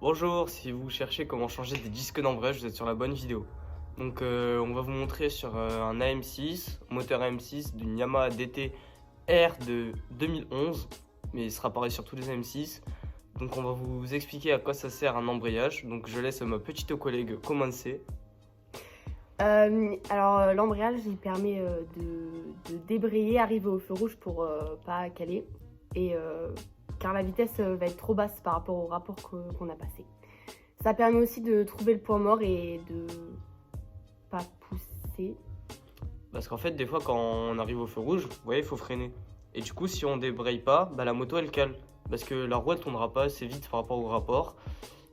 Bonjour, si vous cherchez comment changer des disques d'embrayage, vous êtes sur la bonne vidéo. Donc on va vous montrer sur un AM6, moteur AM6 d'une Yamaha DT R de 2011, mais il sera pareil sur tous les AM6. Donc on va vous expliquer à quoi ça sert un embrayage. Donc je laisse ma petite collègue commencer. L'embrayage il permet de débrayer, arriver au feu rouge pour pas caler car la vitesse va être trop basse par rapport au rapport qu'on a passé. Ça permet aussi de trouver le point mort et de pas pousser. Parce qu'en fait des fois quand on arrive au feu rouge, vous voyez il faut freiner. Et du coup si on débraye pas, la moto elle cale. Parce que la roue elle tournera pas assez vite par rapport au rapport.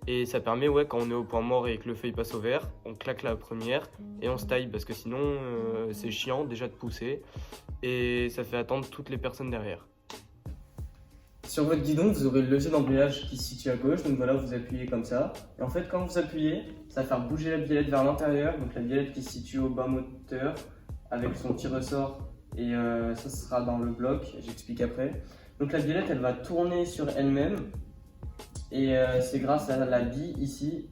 Et ça permet, quand on est au point mort et que le feu il passe au vert, on claque la première et on se taille parce que sinon c'est chiant déjà de pousser et ça fait attendre toutes les personnes derrière. Sur votre guidon, vous aurez le levier d'embrayage qui se situe à gauche, donc voilà, vous appuyez comme ça. Et en fait, quand vous appuyez, ça va faire bouger la biellette vers l'intérieur, donc la biellette qui se situe au bas moteur avec son petit ressort et ça sera dans le bloc, j'explique après. Donc la biellette, elle va tourner sur elle-même. Et c'est grâce à la bille ici,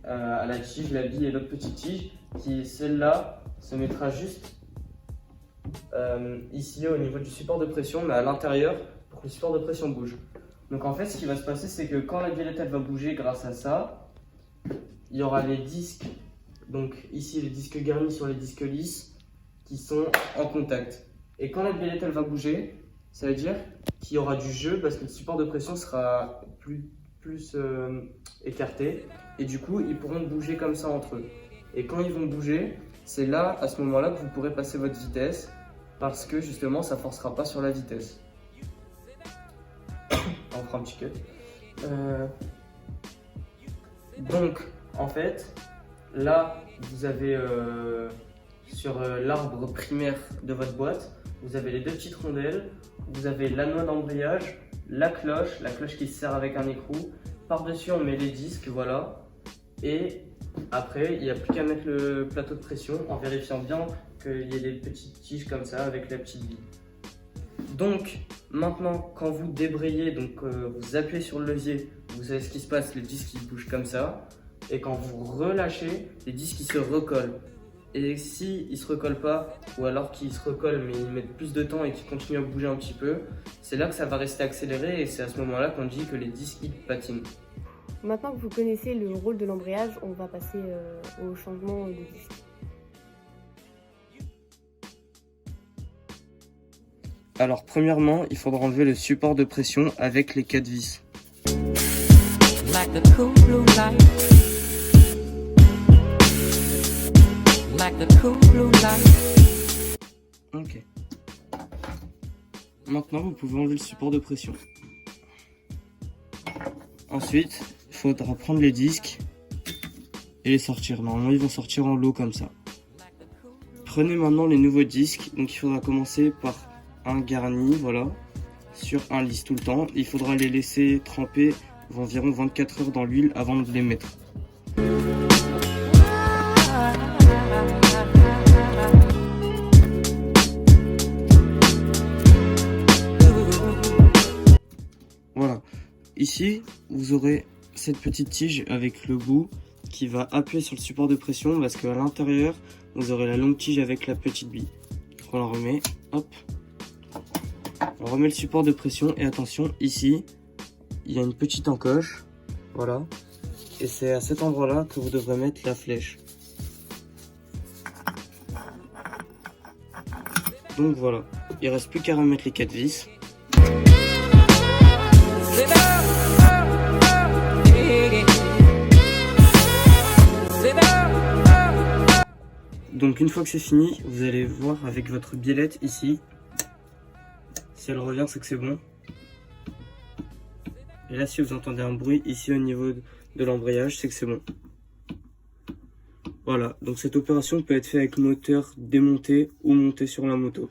à la tige, la bille et l'autre petite tige, qui celle-là se mettra juste ici au niveau du support de pression, mais à l'intérieur pour que le support de pression bouge. Donc en fait, ce qui va se passer, c'est que quand la biellette elle va bouger grâce à ça, il y aura les disques, donc ici les disques garnis sur les disques lisses qui sont en contact. Et quand la biellette elle va bouger, ça veut dire qu'il y aura du jeu parce que le support de pression sera plus écarté et du coup ils pourront bouger comme ça entre eux. Et quand ils vont bouger, c'est là, à ce moment-là, que vous pourrez passer votre vitesse parce que justement ça forcera pas sur la vitesse. On fera un petit cut. Donc en fait, là vous avez sur l'arbre primaire de votre boîte, vous avez les deux petites rondelles, vous avez la noix d'embrayage, la cloche qui se sert avec un écrou. Par-dessus, on met les disques, voilà. Et après, il n'y a plus qu'à mettre le plateau de pression en vérifiant bien qu'il y ait des petites tiges comme ça avec la petite bille. Donc, maintenant, quand vous débrayez, vous appuyez sur le levier, vous savez ce qui se passe, les disques ils bougent comme ça. Et quand vous relâchez, les disques ils se recollent. Et s'ils ne se recollent pas, ou alors qu'ils se recollent mais ils mettent plus de temps et qu'ils continuent à bouger un petit peu, c'est là que ça va rester accéléré et c'est à ce moment-là qu'on dit que les disques ils patinent. Maintenant que vous connaissez le rôle de l'embrayage, on va passer au changement de disque. Alors premièrement, il faudra enlever le support de pression avec les 4 vis. Like the cool blue light. Like the cool blue light. Ok. Maintenant, vous pouvez enlever le support de pression. Ensuite, il faudra prendre les disques et les sortir. Normalement, ils vont sortir en lot comme ça. Prenez maintenant les nouveaux disques. Donc, il faudra commencer par un garni, voilà, sur un lisse tout le temps. Il faudra les laisser tremper environ 24 heures dans l'huile avant de les mettre. Voilà, ici vous aurez cette petite tige avec le bout qui va appuyer sur le support de pression parce qu'à l'intérieur vous aurez la longue tige avec la petite bille. On la remet, hop, on remet le support de pression et attention, ici il y a une petite encoche, voilà, et c'est à cet endroit là que vous devrez mettre la flèche. Donc voilà, il reste plus qu'à remettre les 4 vis. Donc une fois que c'est fini, vous allez voir avec votre biellette ici. Si elle revient, c'est que c'est bon. Et là, si vous entendez un bruit ici au niveau de l'embrayage, c'est que c'est bon. Voilà, donc cette opération peut être faite avec le moteur démonté ou monté sur la moto.